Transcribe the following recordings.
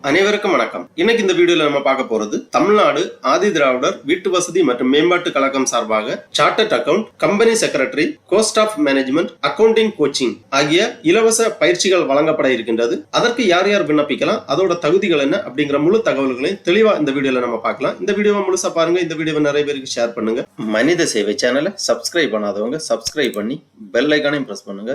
அனைவருக்கும் வணக்கம். இன்னைக்கு இந்த வீடியோல நம்ம பார்க்க போறது தமிழ்நாடு ஆதி திராவிடர் வீட்டு வசதி மற்றும் மேம்பாட்டு கழகம் சார்பாக chartered account, company secretary, cost of management, accounting coaching ஆகிய இலவச பயிற்சிகள் வழங்கப்பட இருக்கின்றது. அதற்கு யார் யார் விண்ணப்பிக்கலாம், அதோட தகுதிகள் என்ன அப்படிங்கிற முழு தகவல்களையும் தெளிவா இந்த வீடியோல நம்ம பார்க்கலாம். இந்த வீடியோவை முழுசா பாருங்க. இந்த வீடியோவை நிறைய பேருக்கு ஷேர் பண்ணுங்க. மனித சேவை சேனலை சப்ஸ்கிரைப் பண்ணாதவங்க சப்ஸ்கிரைப் பண்ணி பெல் ஐகானையும் பிரஸ் பண்ணுங்க.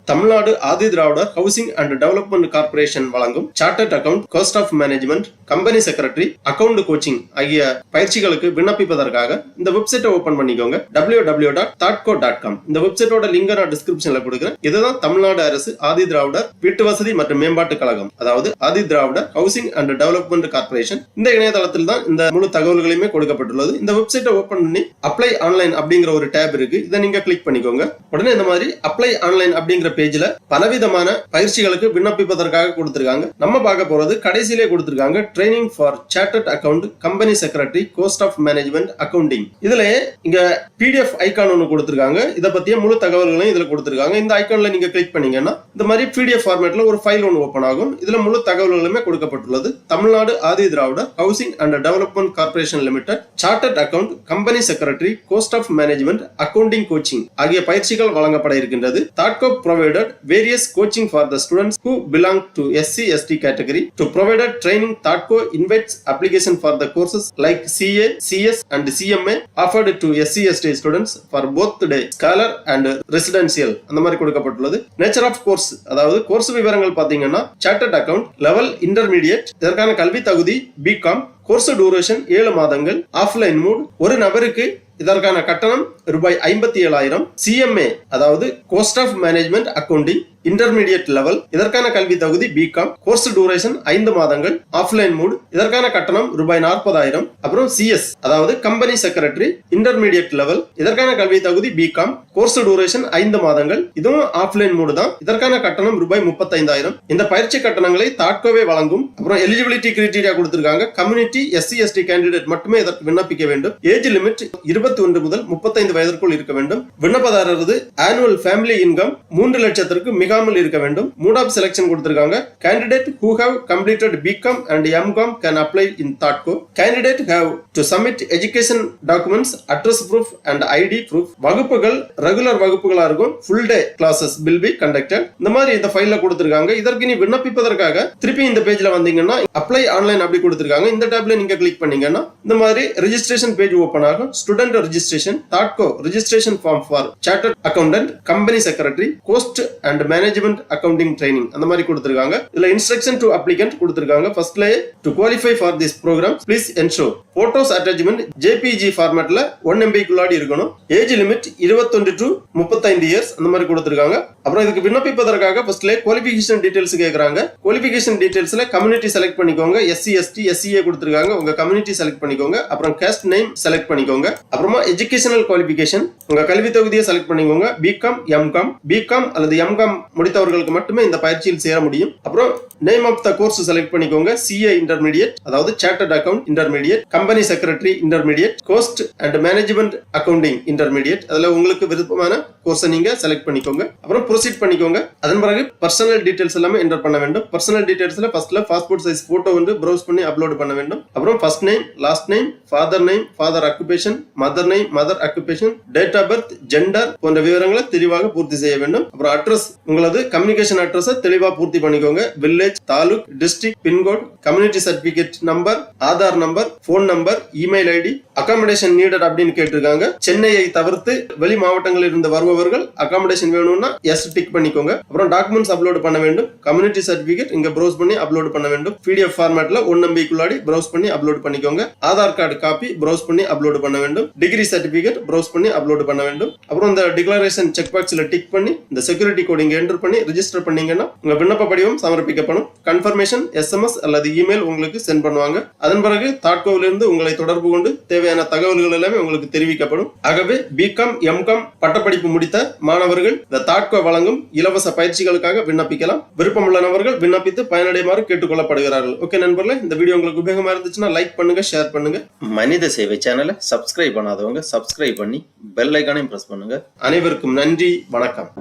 Tamil Nadu Adi Dravidar housing and development corporation வழங்கும் chartered account, cost of management, company secretary, account coaching ஆகிய பயிற்சிகளுக்கு விண்ணப்பிப்பதற்காக இந்த வெப்சைட்டை ஓபன் பண்ணிக்கோங்க. www.thoughtco.com. இந்த வெப்சைட்டோட லிங்க் நான் டிஸ்கிரிப்ஷன்ல கொடுக்குறேன். இதுதான் தமிழ்நாடு அரசு ஆதி திராவிடர் வீட்டு வசதி மற்றும் மேம்பாட்டு கழகம், அதாவது ஆதி Dravidar housing and development corporation. இந்த இணையதளத்தில் தான் இந்த முழு தகவல்களையுமே கொடுக்கப்பட்டுள்ளது. இந்த வெப்சைட்டை ஓபன் பண்ணி அப்ளை ஆன்லைன் அப்படிங்கிற ஒரு டேப் இருக்கு. இதை நீங்க கிளிக் பண்ணிக்கோங்க. உடனே இந்த மாதிரி அப்ளை ஆன்லைன் அப்படிங்கிற பேஜ்ல பலவிதமான பயிற்சிகளுக்கு விண்ணப்பிப்பதற்காக கொடுத்திருக்காங்க. நம்ம பார்க்க போறது கடைசியிலே கொடுத்திருக்காங்க training for chartered account, company secretary, cost of management, accounting. இதுல இங்க பிடிஎஃப் ஐகான் ஒன்னு கொடுத்திருக்காங்க. இத பத்திய முழு தகவல்களையும் இதுல கொடுத்திருக்காங்க. இந்த ஐகான்ல நீங்க கிளிக் பண்ணீங்கன்னா இந்த மாதிரி பிடிஎஃப் ஃபார்மேட்ல ஒரு ஃபைல் ஒன்னு ஓபன் ஆகும். இதுல முழு தகவல்களுமே கொடுக்கப்பட்டுள்ளது. Tamil Nadu Adi Dravidar housing and development corporation limited chartered account, company secretary, cost of management, accounting coaching ஆகிய பயிற்சிகள் வழங்கப்பட இருக்கின்றது. தாட்கோ provided various coaching for the students who belong to SC/ST category. To provided training, Thoughtco invites application for the courses like CA, CS and CMA offered to SC/ST students for both day scholar and residential. அந்த மாதிரி கொடுக்கப்பட்டுள்ளது. Nature of course, அதாவது course விவரங்கள் பாத்தீங்கன்னா chartered account level intermediate, இதற்கான கல்வி தகுதி BCom, course duration 7 மாதங்கள், ஆஃப்லைன் மோட், ஒரு நபருக்கு இதற்கான கட்டணம் ரூபாய் 57,000. CMA அதாவது cost of management accounting intermediate level, இதற்கான கல்வி தகுதி பிகாம், கோர்ஸ் டியூரேஷன் 5 மாதங்கள், ஆஃப்லைன் மோட், இதற்கான கட்டணம் ரூபாய் 40,000. அப்புறம் CS அதாவது கம்பெனி செக்ரட்டரி இன்டர்மீடியட் லெவல், இதற்கான கல்வி தகுதி பிகாம், கோர்ஸ் டியூரேஷன் 5 மாதங்கள், இதுவும் ஆஃப்லைன் மோட் தான், இதற்கான கட்டணம் ரூபாய் 35,000. இந்த பயிற்சி கட்டணங்களை தாட்கோவே வழங்கும். அப்புறம் எலிஜிபிலிட்டி கிரைட்டீரியா கொடுத்திருக்காங்க. கம்யூனிட்டி SC/ST கேண்டிடேட் மட்டுமே இதற்கு விண்ணப்பிக்க வேண்டும். ஏஜ் லிமிட் 21 முதல் 35 வயதிற்குள் இருக்க வேண்டும். விண்ணப்பதாரரது ஆனுவல் ஃபேமிலி இன்கம் 3 லட்சத்திற்கு மிகாமல் இருக்க வேண்டும். மோட் ஆஃப் செலக்ஷன் கொடுத்திருக்காங்க. Candidate who have completed BCom and MCom can apply in Thoughtco. Candidate have to submit education documents, address proof and ID proof. வகுப்புகள் ரெகுலர் வகுப்புகளா இருக்கும். full day classes will be conducted. இந்த மாதிரி இந்த ஃபைல்ல கொடுத்திருக்காங்க. இதற்கு நீ விண்ணப்பிப்பதற்காக திருப்பி இந்த பேஜ்ல வந்தீங்கன்னா அப்ளை ஆன்லைன் அப்படி கொடுத்திருக்காங்க. இந்த டேப்ல நீங்க கிளிக் பண்ணீங்கன்னா இந்த மாதிரி ரெஜிஸ்ட்ரேஷன் பேஜ் ஓபன் ஆகும். Student registration, Thoughtco registration form for chartered accountant, company secretary, cost and management accounting training அந்த மாதிரி கொடுத்திருக்காங்க. இதுல instruction to applicant கொடுத்திருக்காங்க. ஃபர்ஸ்ட்ல to qualify for this program please ensure photos attachment JPG formatல 1 MB குள்ளாடி இருக்கணும். Age limit 21 to 35 years அந்த மாதிரி கொடுத்திருக்காங்க. அப்புறம் இதுக்கு விண்ணப்பிப்பதற்காக ஃபர்ஸ்ட்ல குவாலிஃபிகேஷன் டீடைல்ஸ் கேக்குறாங்க. குவாலிஃபிகேஷன் டீடைல்ஸ்ல கம்யூனிட்டி செலக்ட் பண்ணிக்கோங்க. SC/ST SCA கொடுத்திருக்காங்க. உங்க கம்யூனிட்டி செலக்ட் பண்ணிக்கோங்க. அப்புறம் காஸ்ட் நேம் செலக்ட் பண்ணிக்கோங்க. அப்புறமா எஜுகேஷனல் குவாலிஃபிகேஷன், உங்க கல்வி தகுதியை செலக்ட் பண்ணிக்கோங்க. பிகாம், எம்காம், பிகாம் அல்லது எம்காம் முடித்தவர்களுக்கு மட்டுமே இந்த பயிற்சியில் சேர முடியும். அப்புறம் name of the course select பண்ணிக்கோங்க. CA இன்டர்மீடியட் அதாவது chartered account intermediate, company secretary intermediate, cost and management accounting intermediate. அதுல உங்களுக்கு விருப்பமான கோர்ஸை நீங்க செலக்ட் பண்ணிக்கோங்க. அப்புறம் ப்ரொசீட் பண்ணிக்கோங்க. அதன் பிறகு பர்சனல் டீடைல்ஸ் எல்லாமே என்டர் பண்ண வேண்டும். பர்சனல் டீடைல்ஸ்ல ஃபர்ஸ்ட்ல பாஸ்போர்ட் சைஸ் போட்டோ வந்து ப்ரௌஸ் பண்ணி அப்லோட் பண்ண வேண்டும். அப்புறம் first name, last name, father occupation, mother name, mother occupation, date of birth, gender போன்ற விவரங்களை தெளிவாக பூர்த்தி செய்ய வேண்டும். அப்புறம் அட்ரஸ், உங்களது கம்யூனிகேஷன் அட்ரஸ் தெளிவா பூர்த்தி பண்ணிக்கோங்க. Village, taluk, district, pincode, community certificate number, Aadhaar number, phone number, email ID, accommodation needed அப்படின்னு கேட்டிருக்காங்க. சென்னையை தவிர்த்து வெளி மாவட்டங்களில் இருந்து வருபவர்கள் அகாமடேஷன் வேணும்னா எஸ் டிக் பண்ணிக்கோங்க. அப்புறம் டாக்குமெண்ட்ஸ் அப்லோட் பண்ண வேண்டும். கம்யூனிட்டி சர்டிபிகேட் இங்க ப்ரௌஸ் பண்ணி அப்லோட் பண்ண வேண்டும். PDF ஃபார்மேட்ல 1 MB குள்ளாடி ப்ரௌஸ் பண்ணி அப்லோட் பண்ணிக்கோங்க. ஆதார் கார்டு காப்பி ப்ரௌஸ் பண்ணி அப்லோட் பண்ண வேண்டும். டிகிரி சர்டிபிகேட் ப்ரௌஸ் பண்ணி அப்லோட் பண்ண வேண்டும். அப்புறம் இந்த டிக்ளரேஷன் செக் பாக்ஸ்ல டிக் பண்ணி இந்த செக்யூரிட்டி கோட் இங்க என்டர் பண்ணி ரெஜிஸ்டர் பண்ணீங்கன்னா உங்க விண்ணப்ப படிவம் சமர்ப்பிக்கப்படும். கன்ஃபர்மேஷன் SMS அல்லது இமெயில் உங்களுக்கு சென்ட் பண்ணுவாங்க. அதன் பிறகு தாட்கோவில இருந்து உங்களை தொடர்பு கொண்டு தேவையான தகவல்கள் எல்லாமே உங்களுக்கு தெரிவிக்கப்படும். ஆகவே பிகாம், எம்காம் பட்டப்படிப்பு முடித்த மாணவர்கள் இந்த தாட்கோ வழங்கும் இலவச பயிற்சிகளுக்காக விண்ணப்பிக்கலாம். விருப்பமுள்ள நபர்கள் விண்ணப்பித்து பயனடையுமாறு கேட்டுக்கொள்ளப்படுகிறார்கள். ஓகே நண்பர்களே, இந்த வீடியோ உங்களுக்கு உபயோகமா இருந்துச்சுன்னா லைக் பண்ணுங்க, ஷேர் பண்ணுங்க. மனித சேவை சேனலை சப்ஸ்கிரைப் பண்ணாதவங்க சப்ஸ்கிரைப் பண்ணி பெல் ஐகானையும் பிரஸ் பண்ணுங்க. அனைவருக்கும் நன்றி, வணக்கம்.